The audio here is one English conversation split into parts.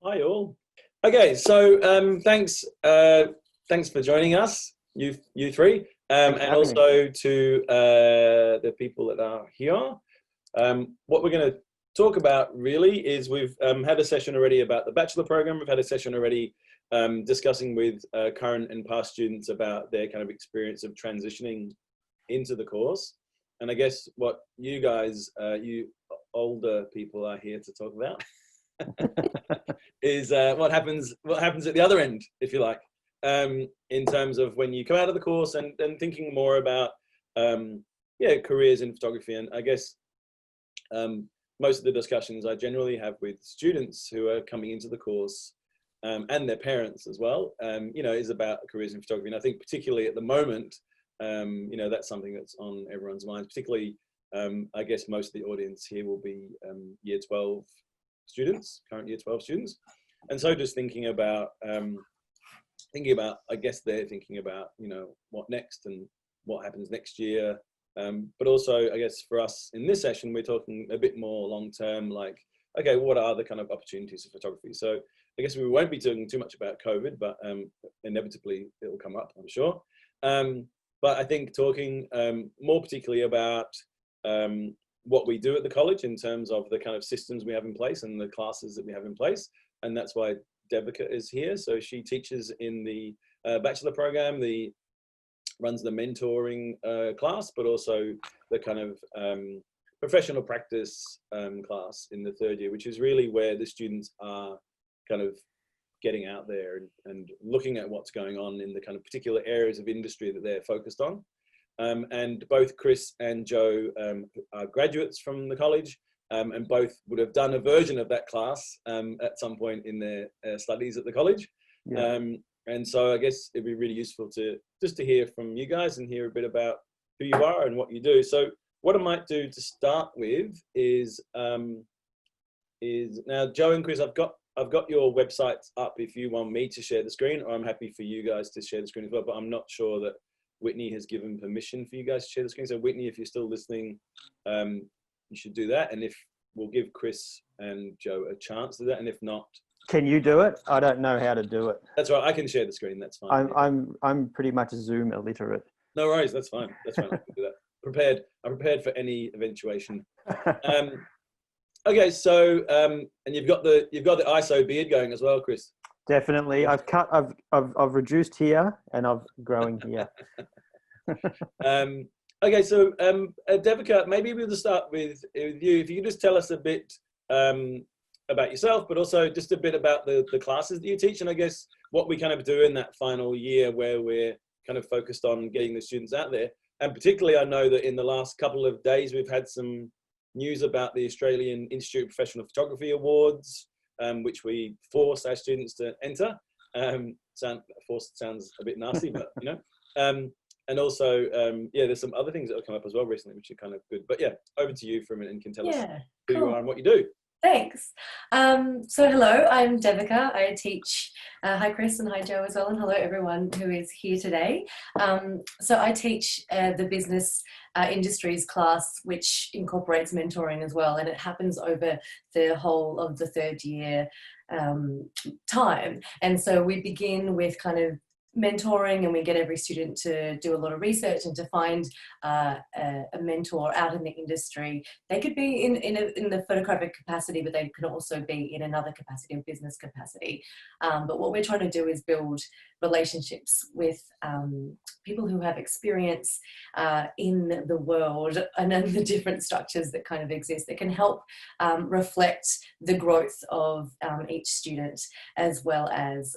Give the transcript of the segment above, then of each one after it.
Hi all. Okay, so thanks for joining us, you three, Thanks for and having me. also to the people that are here. What we're going to talk about really is we've had a session already about the bachelor program. We've had a session already discussing with current and past students about their kind of experience of transitioning into the course. And I guess what you guys, you older people, are here to talk about is what happens at the other end, if you like, in terms of when you come out of the course and thinking more about careers in photography. And I guess most of the discussions I generally have with students who are coming into the course and their parents as well, is about careers in photography. And I think particularly at the moment, that's something that's on everyone's minds, particularly I guess most of the audience here will be year 12 students, current year 12 students. And so just thinking about, I guess they're thinking about, what next and what happens next year. But also, I guess for us in this session, we're talking a bit more long-term, like, okay, what are the kind of opportunities for photography? So I guess we won't be talking too much about COVID, but inevitably it will come up, I'm sure. But I think talking more particularly about what we do at the college in terms of the kind of systems we have in place and the classes that we have in place. And that's why Devika is here. So she teaches in the bachelor program, runs the mentoring class, but also the kind of professional practice class in the third year, which is really where the students are kind of getting out there and looking at what's going on in the kind of particular areas of industry that they're focused on. And both Chris and Joe are graduates from the college, and both would have done a version of that class at some point in their studies at the college. Yeah. And so I guess it'd be really useful to hear from you guys and hear a bit about who you are and what you do. So what I might do to start with is now, Joe and Chris, I've got your websites up if you want me to share the screen, or I'm happy for you guys to share the screen as well, but I'm not sure that Whitney has given permission for you guys to share the screen. So Whitney, if you're still listening, you should do that. And if we'll give Chris and Joe a chance to do that. And if not, Can you do it? I don't know how to do it. that's right. I can share the screen. That's fine. I'm pretty much Zoom illiterate. No worries. That's fine. That's fine. I can do that. I'm prepared for any eventuation. Okay. So, and you've got the ISO beard going as well, Chris. Definitely. I've reduced here and I'm growing here. Okay, so Devika, maybe we'll just start with you. If you could just tell us a bit about yourself, but also just a bit about the classes that you teach, and I guess what we kind of do in that final year where we're kind of focused on getting the students out there. And particularly, I know that in the last couple of days, we've had some news about the Australian Institute of Professional Photography Awards, which we force our students to enter. Forced sounds a bit nasty, but and also, there's some other things that have come up as well recently, which are kind of good. But yeah, over to you for a minute and can tell us who you are and what you do. Thanks. So hello, I'm Devika. I teach, hi Chris and hi Joe as well, and hello everyone who is here today. So I teach the business industries class, which incorporates mentoring as well, and it happens over the whole of the third year time. And so we begin with kind of mentoring, and we get every student to do a lot of research and to find a mentor out in the industry. They could be in the photographic capacity, but they could also be in another capacity, or business capacity. But what we're trying to do is build relationships with people who have experience in the world and in the different structures that kind of exist that can help reflect the growth of each student, as well as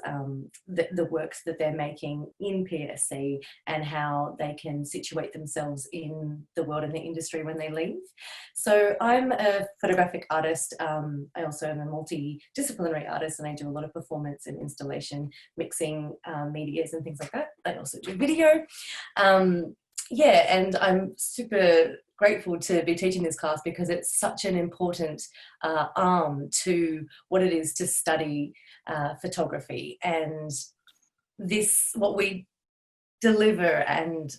the works that they're making in PSC and how they can situate themselves in the world and the industry when they leave. So I'm a photographic artist. I also am a multidisciplinary artist, and I do a lot of performance and installation, mixing medias and things like that. I also do video. And I'm super grateful to be teaching this class because it's such an important arm to what it is to study photography. And what we deliver and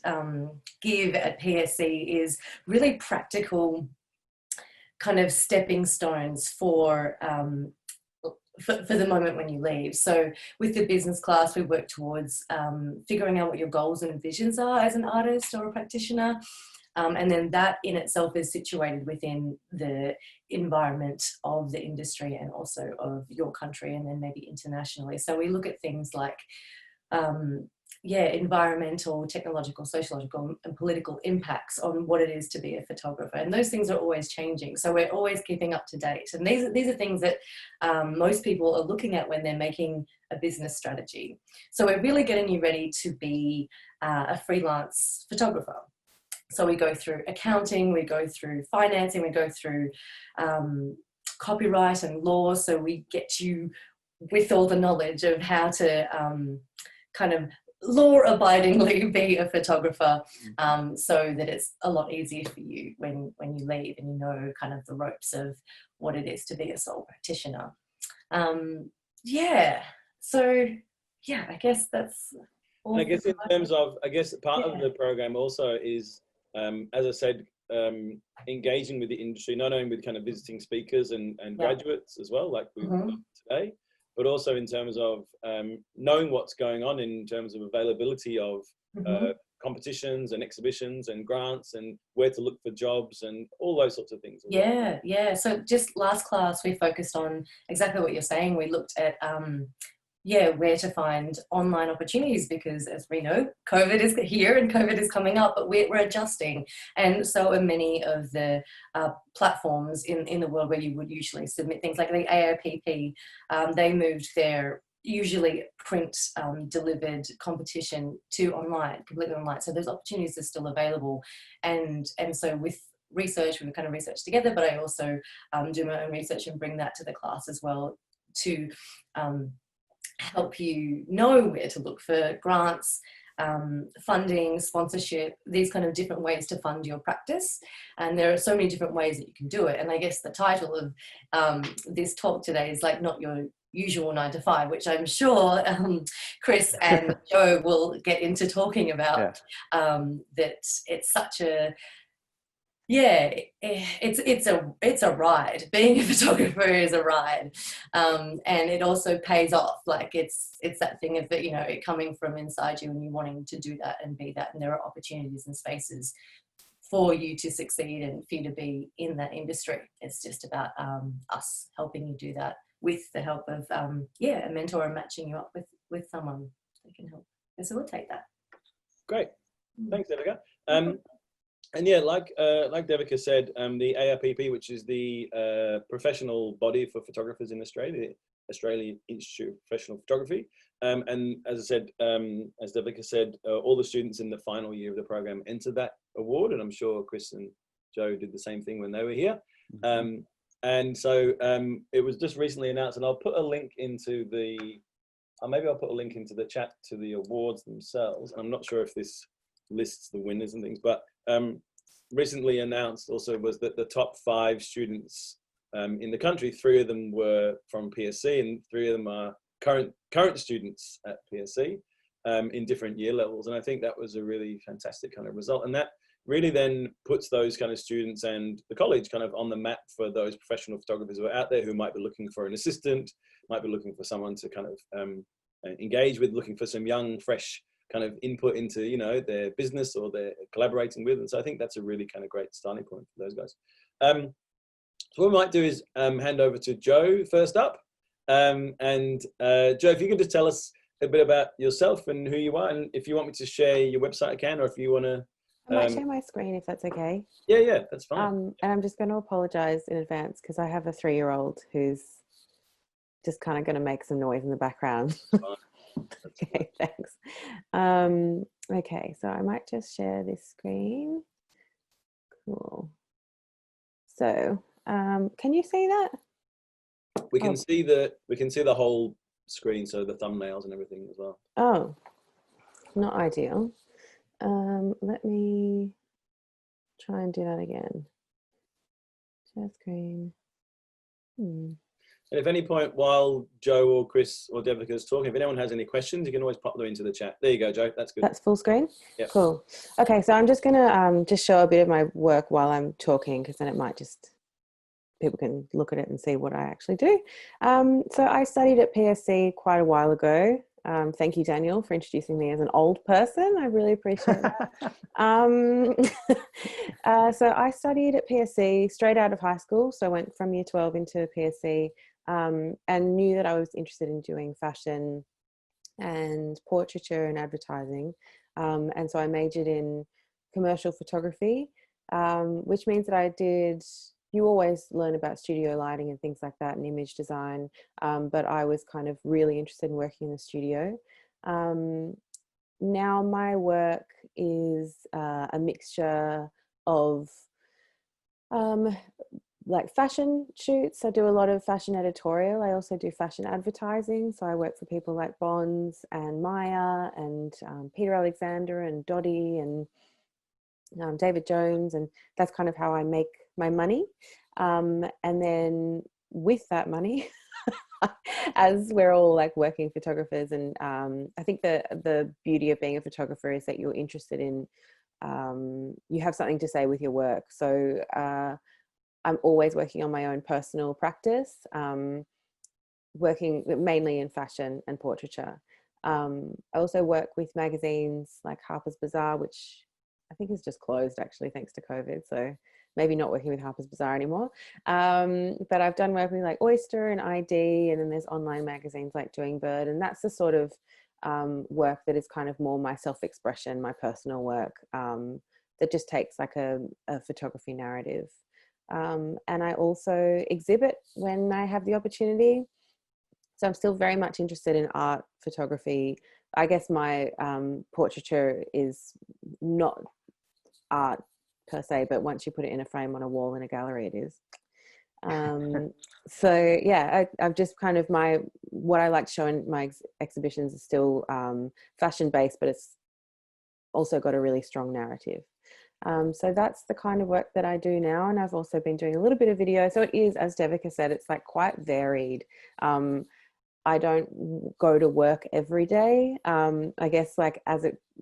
give at PSC is really practical kind of stepping stones for for the moment when you leave. So with the business class, we work towards figuring out what your goals and visions are as an artist or a practitioner. And then that in itself is situated within the environment of the industry and also of your country, and then maybe internationally. So we look at things like environmental, technological, sociological, and political impacts on what it is to be a photographer. And those things are always changing. So we're always keeping up to date. And these are things that most people are looking at when they're making a business strategy. So we're really getting you ready to be a freelance photographer. So we go through accounting, we go through financing, we go through copyright and law. So we get you with all the knowledge of how to kind of law-abidingly be a photographer, so that it's a lot easier for you when you leave and you know kind of the ropes of what it is to be a sole practitioner. I guess that's all. I guess in terms of, part of the program also is, as I said, engaging with the industry, not only with kind of visiting speakers and graduates as well, like we've done today, but also in terms of knowing what's going on in terms of availability of competitions and exhibitions and grants and where to look for jobs and all those sorts of things. So just last class, we focused on exactly what you're saying. We looked at where to find online opportunities, because as we know, COVID is here and COVID is coming up, but we're adjusting. And so are many of the platforms in the world where you would usually submit things like the AIPP. They moved their usually print delivered competition to online, completely online. So those opportunities are still available. And so with research, we kind of research together, but I also do my own research and bring that to the class as well to help you know where to look for grants, funding, sponsorship, these kind of different ways to fund your practice. And there are so many different ways that you can do it. And I guess the title of this talk today is like not your usual 9 to 5, which I'm sure Chris and Joe will get into talking about. That it's such a it's a ride. Being a photographer is a ride, and it also pays off. Like it's that thing of that, you know, it coming from inside you and you wanting to do that and be that, and there are opportunities and spaces for you to succeed and for you to be in that industry. It's just about us helping you do that with the help of a mentor and matching you up with someone that can help facilitate that. Great, thanks, Devika. And yeah, like Devika said, the ARPP, which is the professional body for photographers in Australia, the Australian Institute of Professional Photography. And as I said, as Devika said, all the students in the final year of the program enter that award. And I'm sure Chris and Joe did the same thing when they were here. And so it was just recently announced, and I'll put a link into maybe I'll put a link into the chat to the awards themselves. I'm not sure if this lists the winners and things, but recently announced also was that the top 5 students in the country, 3 of them were from PSC and 3 of them are current students at PSC in different year levels. And I think that was a really fantastic kind of result. And that really then puts those kind of students and the college kind of on the map for those professional photographers who are out there who might be looking for an assistant, might be looking for someone to kind of engage with, looking for some young, fresh kind of input into, you know, their business or they're collaborating with. And so I think that's a really kind of great starting point for those guys. So what we might do is hand over to Joe first up. Joe, if you could just tell us a bit about yourself and who you are, and if you want me to share your website, I can, or if you want to. I might share my screen if that's okay. Yeah, that's fine. And I'm just going to apologise in advance because I have a 3-year-old who's just kind of going to make some noise in the background. Okay, thanks. Okay, so I might just share this screen. Cool. So, can you see that? We can see the whole screen, so the thumbnails and everything as well. Oh, not ideal. Let me try and do that again. Share screen. And if any point while Joe or Chris or Devika is talking, if anyone has any questions, you can always pop them into the chat. There you go, Joe. That's good. That's full screen? Yeah. Cool. Okay, so I'm just going to just show a bit of my work while I'm talking, because then it might just people can look at it and see what I actually do. So I studied at PSC quite a while ago. Thank you, Daniel, for introducing me as an old person. I really appreciate that. So I studied at PSC straight out of high school. So I went from year 12 into PSC, and knew that I was interested in doing fashion and portraiture and advertising. And so I majored in commercial photography, which means that you always learn about studio lighting and things like that and image design. But I was kind of really interested in working in the studio. Now my work is a mixture of like fashion shoots. I do a lot of fashion editorial. I also do fashion advertising. So I work for people like Bonds and Maya and Peter Alexander and Dottie and David Jones. And that's kind of how I make my money. And then with that money, as we're all like working photographers, and I think the beauty of being a photographer is that you're interested in, you have something to say with your work. So I'm always working on my own personal practice, working mainly in fashion and portraiture. I also work with magazines like Harper's Bazaar, which I think is just closed actually, thanks to COVID. So maybe not working with Harper's Bazaar anymore. But I've done work with like Oyster and ID, and then there's online magazines like Doing Bird. And that's the sort of work that is kind of more my self-expression, my personal work, that just takes like a photography narrative. And I also exhibit when I have the opportunity. So I'm still very much interested in art photography. I guess my portraiture is not art per se, but once you put it in a frame on a wall in a gallery, it is. So yeah, I've just kind of what I like to show in my exhibitions is still fashion based, but it's also got a really strong narrative. So that's the kind of work that I do now. And I've also been doing a little bit of video. So it is, as Devika said, it's like quite varied. I don't go to work every day. I guess like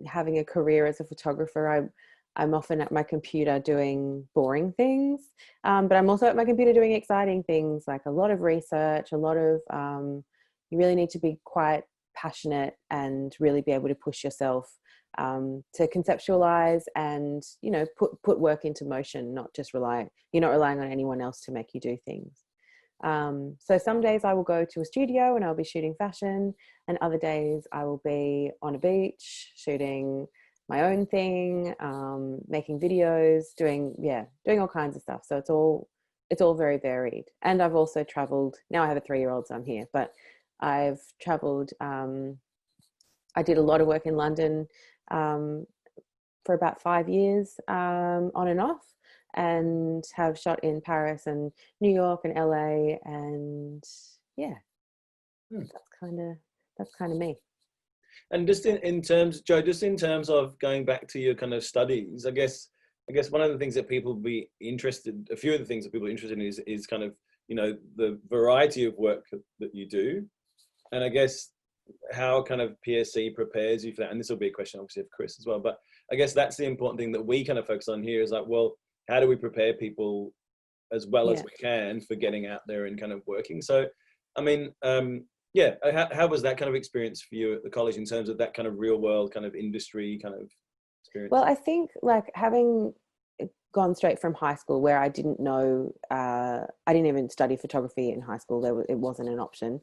having a career as a photographer, I'm often at my computer doing boring things, but I'm also at my computer doing exciting things, like a lot of research, a lot of, you really need to be quite passionate and really be able to push yourself to conceptualize and, you know, put work into motion, not just you're not relying on anyone else to make you do things. So some days I will go to a studio and I'll be shooting fashion, and other days I will be on a beach shooting my own thing, making videos, doing all kinds of stuff. So it's all very varied. And I've also traveled. Now I have a 3-year-old, so I'm here, but I've traveled. I did a lot of work in London for about 5 years, on and off, and have shot in Paris and New York and LA, and yeah, that's kind of me. And just in terms, Joe, just in terms of going back to your kind of studies, I guess one of the things that people be interested, a few of the things that people are interested in is kind of, you know, the variety of work that you do, and I guess how kind of PSC prepares you for that. And this will be a question obviously of Chris as well, but I guess that's the important thing that we kind of focus on here is like, well, how do we prepare people as well as we can for getting out there and kind of working? So, I mean, how was that kind of experience for you at the college in terms of that kind of real world kind of industry kind of experience? Well, I think like having gone straight from high school where I didn't know, I didn't even study photography in high school. It wasn't an option.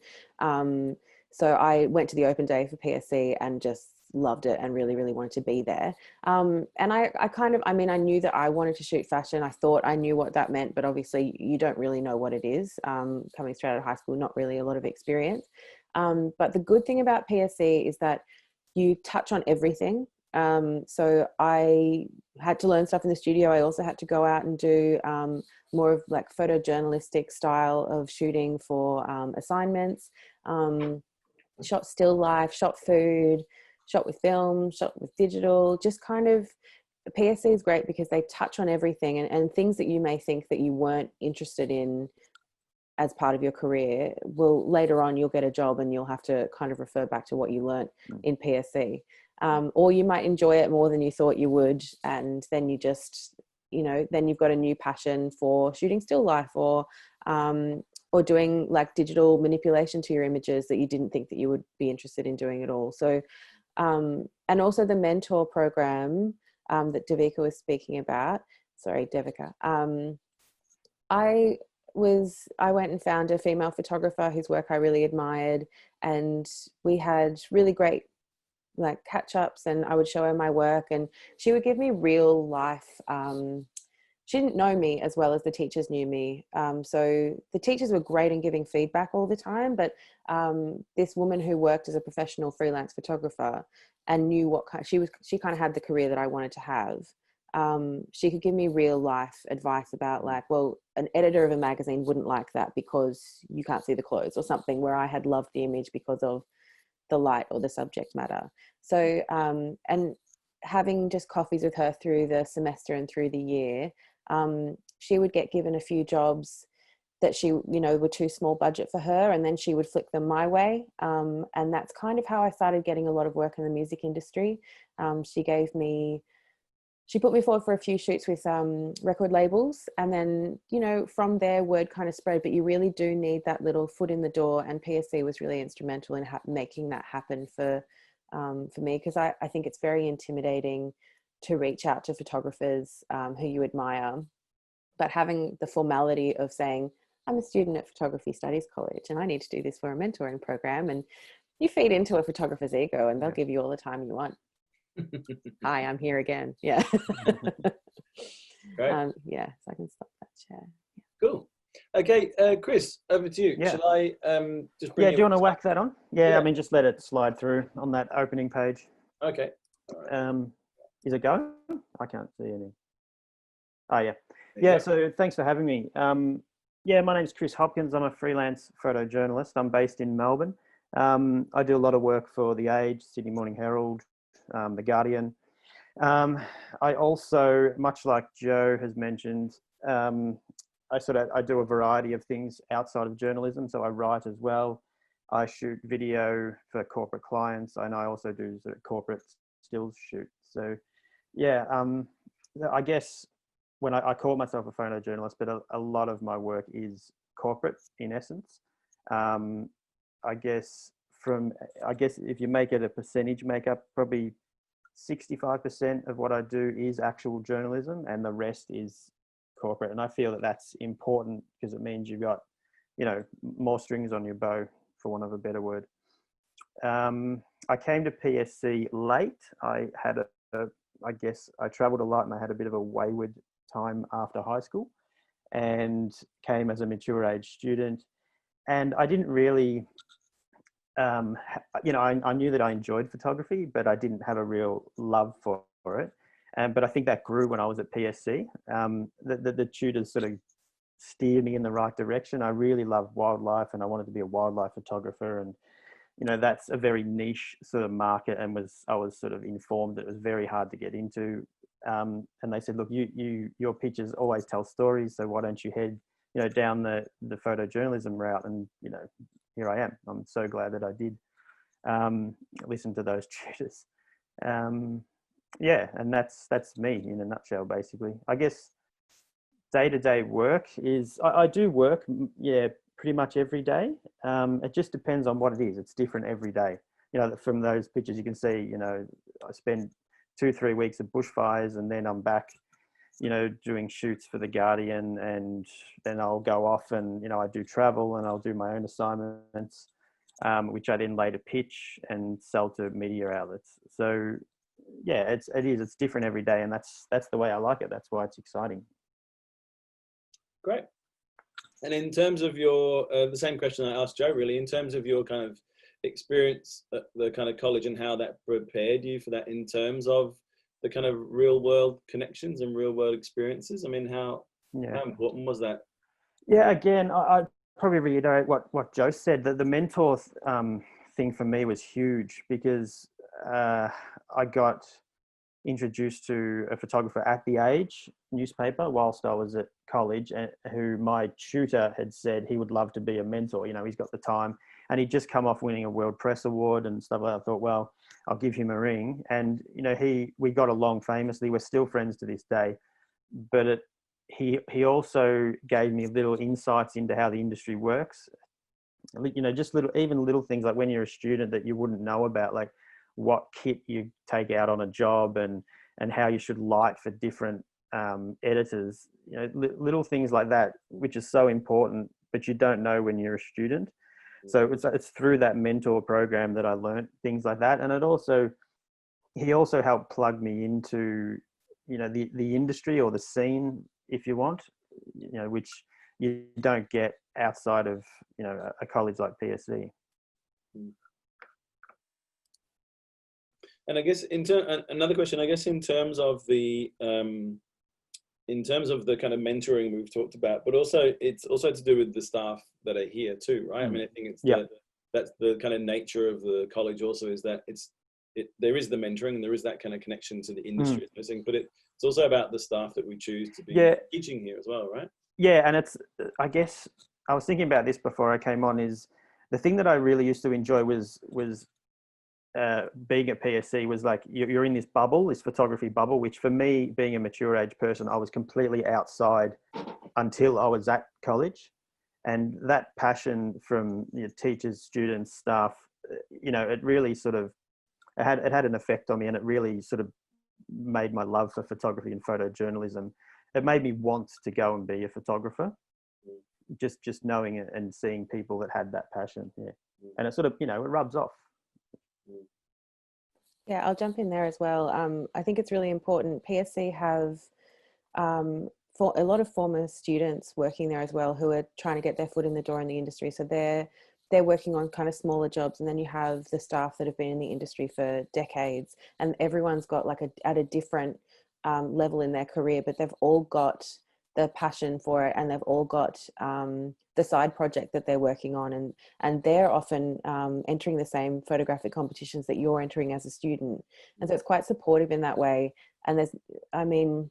So I went to the open day for PSC and just loved it and really, really wanted to be there. And I knew that I wanted to shoot fashion. I thought I knew what that meant, but obviously you don't really know what it is. Coming straight out of high school, not really a lot of experience. But the good thing about PSC is that you touch on everything. So I had to learn stuff in the studio. I also had to go out and do more of like photojournalistic style of shooting for assignments, shot still life, shot food, shot with film, shot with digital, just kind of, PSC is great because they touch on everything and things that you may think that you weren't interested in as part of your career, well, later on you'll get a job and you'll have to kind of refer back to what you learnt in PSC. Or you might enjoy it more than you thought you would, and then you just you know, then you've got a new passion for shooting still life, or doing like digital manipulation to your images that you didn't think that you would be interested in doing at all. So, and also the mentor program that Devika was speaking about. Sorry, Devika. I went and found a female photographer whose work I really admired, and we had really great like catch-ups, and I would show her my work, and she would give me real life. She didn't know me as well as the teachers knew me. So the teachers were great in giving feedback all the time, but this woman who worked as a professional freelance photographer and knew what she kind of had the career that I wanted to have. She could give me real life advice about like, well, an editor of a magazine wouldn't like that because you can't see the clothes or something, where I had loved the image because of the light or the subject matter. So, and having just coffees with her through the semester and through the year, she would get given a few jobs that she, you know, were too small budget for her, and then she would flick them my way. And that's kind of how I started getting a lot of work in the music industry. She put me forward for a few shoots with record labels, and then, you know, from there word kind of spread, but you really do need that little foot in the door, and PSC was really instrumental in making that happen for me, because I think it's very intimidating to reach out to photographers who you admire, but having the formality of saying, I'm a student at Photography Studies College and I need to do this for a mentoring program, and you feed into a photographer's ego and they'll give you all the time you want. Hi, I'm here again. Yeah. Great. Yeah, so I can stop that share. Cool. Okay, Chris, over to you. Yeah. Shall I just bring Yeah, do you want to whack that on? Yeah, I mean, just let it slide through on that opening page. Okay. All right. Is it going? I can't see any. Oh, yeah. Yeah, so thanks for having me. Yeah, my name's Chris Hopkins. I'm a freelance photojournalist. I'm based in Melbourne. I do a lot of work for The Age, Sydney Morning Herald, The Guardian. I also, much like Joe has mentioned, I do a variety of things outside of journalism. So I write as well. I shoot video for corporate clients, and I also do sort of corporate stills shoot. So yeah, I guess when I call myself a photojournalist, but a lot of my work is corporate in essence. I guess if you make it a percentage makeup, probably 65% of what I do is actual journalism, and the rest is corporate. And I feel that that's important because it means you've got, you know, more strings on your bow, for want of a better word. I came to PSC late. I had I guess I traveled a lot, and I had a bit of a wayward time after high school, and came as a mature age student. And I didn't really, you know, I knew that I enjoyed photography, but I didn't have a real love for it. But I think that grew when I was at PSC. The tutors sort of steered me in the right direction. I really loved wildlife, and I wanted to be a wildlife photographer. And, you know, that's a very niche sort of market, and I was sort of informed that it was very hard to get into. And they said, look, your pictures always tell stories, so why don't you head, you know, down the photojournalism route? And, you know, here I am. I'm so glad that I did listen to those tutors. Yeah, and that's me in a nutshell, basically. I guess day-to-day work is, I do work, yeah, pretty much every day. It just depends on what it is. It's different every day. You know, from those pictures you can see, you know, I spend 2-3 weeks of bushfires, and then I'm back, you know, doing shoots for The Guardian, and then I'll go off and, you know, I do travel, and I'll do my own assignments, which I then later pitch and sell to media outlets. So yeah, it's different every day, and that's the way I like it. That's why it's exciting. Great. And in terms of your, the same question I asked Joe, really, in terms of your kind of experience at the kind of college and how that prepared you for that in terms of the kind of real world connections and real world experiences. I mean, how important was that? Yeah, again, I probably reiterate what Joe said, that the mentor thing for me was huge, because I got introduced to a photographer at The Age newspaper whilst I was at college, and who my tutor had said he would love to be a mentor. You know, he's got the time, and he'd just come off winning a World Press Award and stuff like that. I thought, well, I'll give him a ring. And, you know, we got along famously. We're still friends to this day. but he also gave me little insights into how the industry works. You know, just even little things like when you're a student that you wouldn't know about, like what kit you take out on a job and how you should light for different editors. You know, little things like that, which is so important, but you don't know when you're a student. So it's through that mentor program that I learned things like that, and he also helped plug me into, you know, the industry or the scene, if you want, you know, which you don't get outside of, you know, a college like PSC. And I guess another question, I guess, in terms of the kind of mentoring we've talked about, but also it's also to do with the staff that are here too, right? I mean, I think it's that's the kind of nature of the college also, is that there is the mentoring and there is that kind of connection to the industry, but it's also about the staff that we choose to be teaching here as well, right? Yeah, and it's, I guess I was thinking about this before I came on, is the thing that I really used to enjoy was being at PSC was like you're in this bubble, this photography bubble, which for me, being a mature age person, I was completely outside until I was at college. And that passion from teachers, students, staff, you know, it really sort of, it had an effect on me, and it really sort of made my love for photography and photojournalism. It made me want to go and be a photographer, just knowing it and seeing people that had that passion. Yeah. And it sort of, you know, it rubs off. Yeah, I'll jump in there as well. I think it's really important. PSC have for a lot of former students working there as well, who are trying to get their foot in the door in the industry. So they're working on kind of smaller jobs, and then you have the staff that have been in the industry for decades, and everyone's got like at a different level in their career, but they've all got the passion for it, and they've all got the side project that they're working on, and they're often entering the same photographic competitions that you're entering as a student, and so it's quite supportive in that way. And I mean,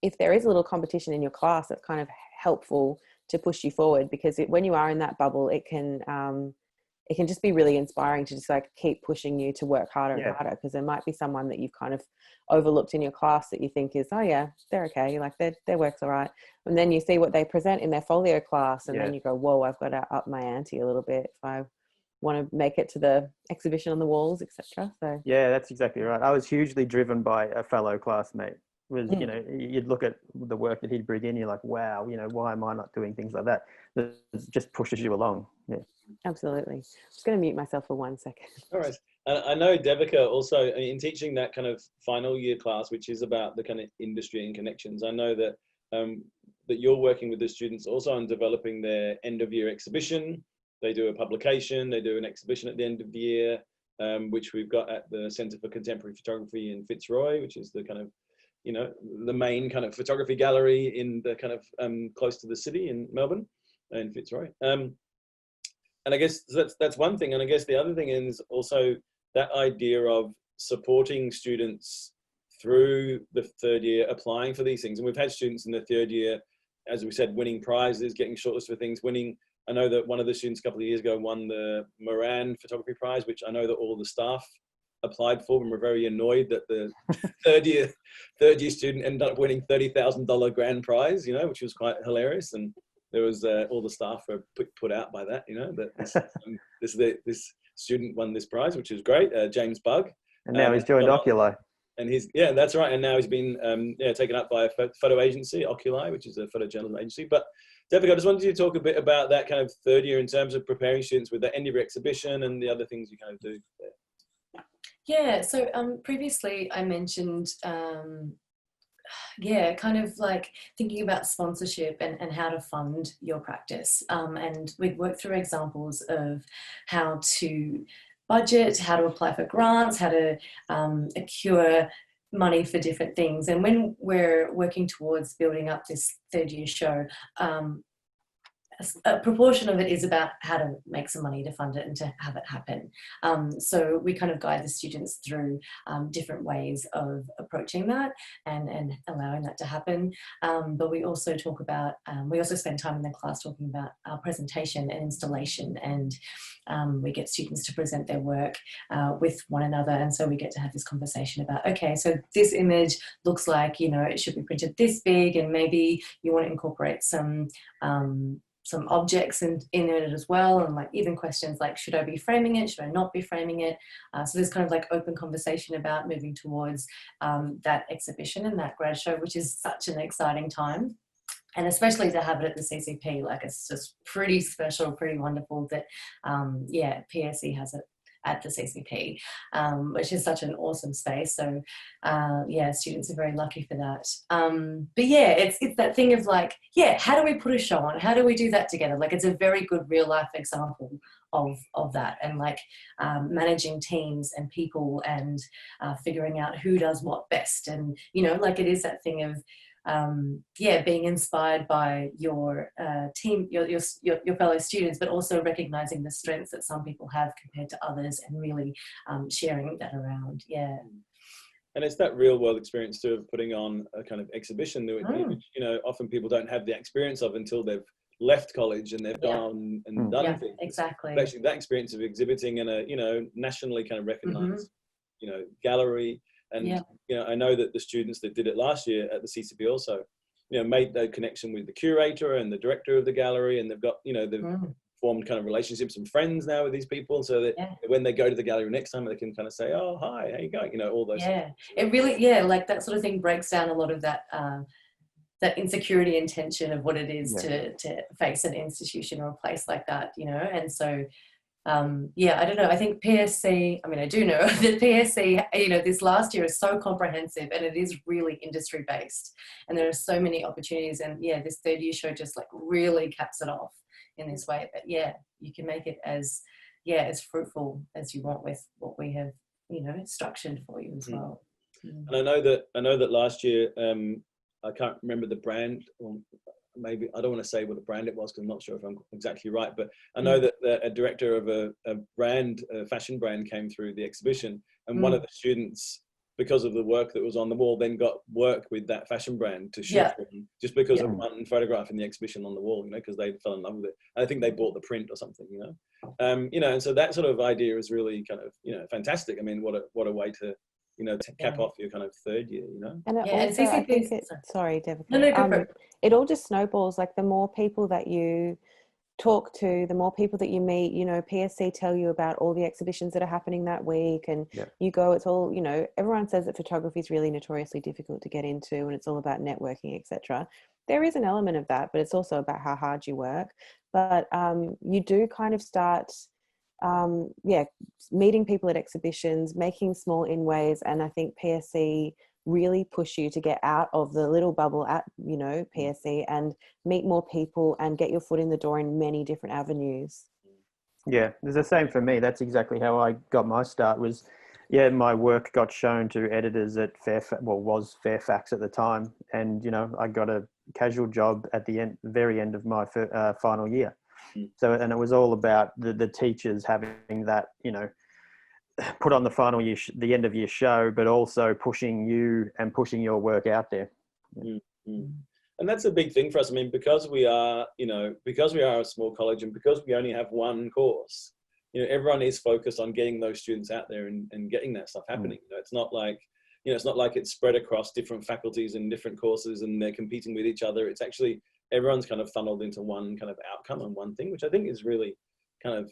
if there is a little competition in your class, that's kind of helpful to push you forward, because when you are in that bubble, it can just be really inspiring to just like keep pushing you to work harder and harder, because there might be someone that you've kind of overlooked in your class that you think is, oh yeah, they're okay, like their work's all right, and then you see what they present in their folio class, and then you go, whoa, I've got to up my ante a little bit if I want to make it to the exhibition on the walls, etc. So yeah, that's exactly right. I was hugely driven by a fellow classmate. You know, you'd look at the work that he'd bring in, you're like, wow, you know, why am I not doing things like that? It just pushes you along. Yeah, absolutely. I'm just going to mute myself for 1 second. All right. I know Devika also, in teaching that kind of final year class, which is about the kind of industry and connections, I know that that you're working with the students also on developing their end of year exhibition. They do a publication, they do an exhibition at the end of the year, which we've got at the Centre for Contemporary Photography in Fitzroy, which is the kind of, you know, the main kind of photography gallery in the kind of close to the city in Melbourne, in Fitzroy. And I guess that's one thing. And I guess the other thing is also that idea of supporting students through the third year, applying for these things. And we've had students in the third year, as we said, winning prizes, getting shortlisted for things, winning. I know that one of the students a couple of years ago won the Moran Photography Prize, which I know that all the staff applied for, and were very annoyed that the third year student ended up winning $30,000 grand prize, you know, which was quite hilarious. And there was all the staff were put out by that, you know, that this student won this prize, which is great. James Bugg, and now he's joined Oculi, and that's right. And now he's been taken up by a photo agency, Oculi, which is a photojournalism agency. But Devika, I just wanted you to talk a bit about that kind of third year in terms of preparing students with the end of year exhibition and the other things you kind of do there. Yeah, so previously I mentioned, kind of like thinking about sponsorship and how to fund your practice. And we've worked through examples of how to budget, how to apply for grants, how to accrue money for different things. And when we're working towards building up this third year show, a proportion of it is about how to make some money to fund it and to have it happen. So we kind of guide the students through different ways of approaching that and allowing that to happen. But we also talk about, we also spend time in the class talking about our presentation and installation, and we get students to present their work with one another. And so we get to have this conversation about, okay, so this image looks like, you know, it should be printed this big, and maybe you want to incorporate some objects in it as well, and like even questions like, should I be framing it, should I not be framing it? So there's kind of like open conversation about moving towards that exhibition and that grad show, which is such an exciting time. And especially to have it at the CCP, like it's just pretty special, pretty wonderful that, yeah, PSC has it at the CCP, which is such an awesome space. So yeah, students are very lucky for that. But yeah, it's that thing of like, yeah, how do we put a show on? How do we do that together? Like, it's a very good real life example of that, and like managing teams and people, and figuring out who does what best. And, you know, like it is that thing of, yeah, being inspired by your team, your fellow students, but also recognizing the strengths that some people have compared to others, and really sharing that around. Yeah. And it's that real world experience too of putting on a kind of exhibition, which, you know, often people don't have the experience of until they've left college and they've gone and done things. Exactly. But actually that experience of exhibiting in a, you know, nationally kind of recognized, you know, gallery. And, you know, I know that the students that did it last year at the CCP also, you know, made the connection with the curator and the director of the gallery, and they've got, you know, they've formed kind of relationships and friends now with these people, so that when they go to the gallery next time, they can kind of say, oh, hi, how you going? You know, all those things. It really, like that sort of thing breaks down a lot of that that insecurity and tension of what it is to face an institution or a place like that, you know. And so yeah, I don't know, I think PSC, I mean, I do know that PSC, you know, this last year is so comprehensive, and it is really industry based, and there are so many opportunities. And yeah, this third year show just like really caps it off in this way. But yeah, you can make it as fruitful as you want with what we have, you know, structured for you as well. And I know that last year, I can't remember the brand, or maybe I don't want to say what the brand it was because I'm not sure if I'm exactly right, but I know that a director of a brand, a fashion brand, came through the exhibition, and one of the students, because of the work that was on the wall, then got work with that fashion brand to shoot for them, just because of one photograph in the exhibition on the wall, you know, because they fell in love with it. And I think they bought the print or something, you know. You know, and so that sort of idea is really kind of, you know, fantastic. I mean, what a way to, you know, to cap off your kind of third year, you know. And also, I think sorry, Devika. No, it all just snowballs. Like the more people that you talk to, the more people that you meet, you know, PSC tell you about all the exhibitions that are happening that week, and you go, it's all, you know, everyone says that photography is really notoriously difficult to get into, and it's all about networking, etc. There is an element of that, but it's also about how hard you work. But you do kind of start meeting people at exhibitions, making small inways, and I think PSC really push you to get out of the little bubble at, you know, PSC, and meet more people and get your foot in the door in many different avenues. Yeah, it's the same for me. That's exactly how I got my start. Was my work got shown to editors at was Fairfax at the time, and, you know, I got a casual job at the very end of my final year. So, and it was all about the teachers having that, you know, put on the final year, the end of year show, but also pushing you and pushing your work out there. And that's a big thing for us. I mean, because we are a small college, and because we only have one course, you know, everyone is focused on getting those students out there and getting that stuff happening. You know, it's not like, you know, it's not like it's spread across different faculties and different courses and they're competing with each other. It's actually, everyone's kind of funneled into one kind of outcome and one thing, which I think is really kind of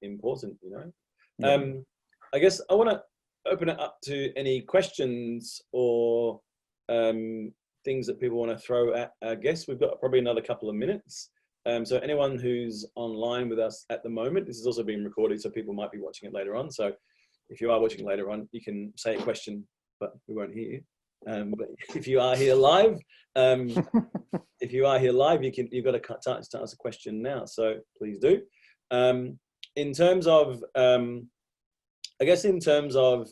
important, you know. I guess I want to open it up to any questions or things that people want to throw at our guests. We've got probably another couple of minutes. So anyone who's online with us at the moment, this is also being recorded, so people might be watching it later on. So if you are watching later on, you can say a question, but we won't hear you. But if you are here live, you've got to start to ask a question now. So please do. In terms of, I guess in terms of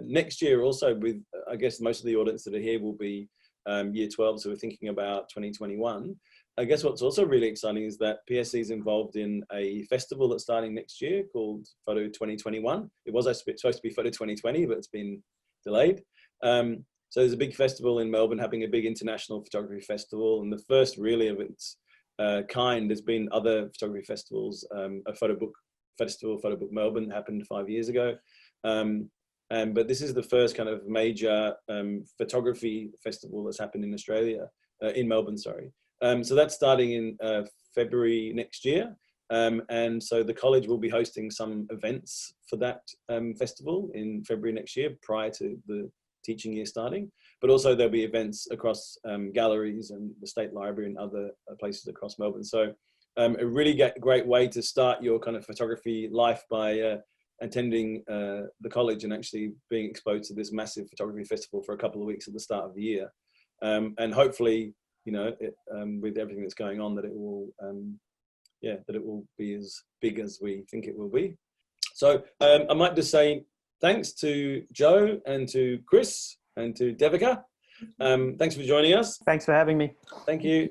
next year also, with, I guess most of the audience that are here will be year 12, so we're thinking about 2021. I guess what's also really exciting is that PSC is involved in a festival that's starting next year called Photo 2021. It was supposed to be Photo 2020, but it's been delayed. So there's a big festival in Melbourne happening, a big international photography festival, and the first really of its kind. There's been other photography festivals. A photo book festival, Photo Book Melbourne, happened 5 years ago. But this is the first kind of major photography festival that's happened in Australia, in Melbourne, sorry. So that's starting in February next year. And so the college will be hosting some events for that festival in February next year, prior to the teaching year starting. But also there'll be events across galleries and the State Library and other places across Melbourne. So a really great way to start your kind of photography life by attending the college and actually being exposed to this massive photography festival for a couple of weeks at the start of the year. And hopefully, you know, with everything that's going on, that it will, that it will be as big as we think it will be. So I might just say thanks to Joe and to Chris and to Devika. Thanks for joining us. Thanks for having me. Thank you.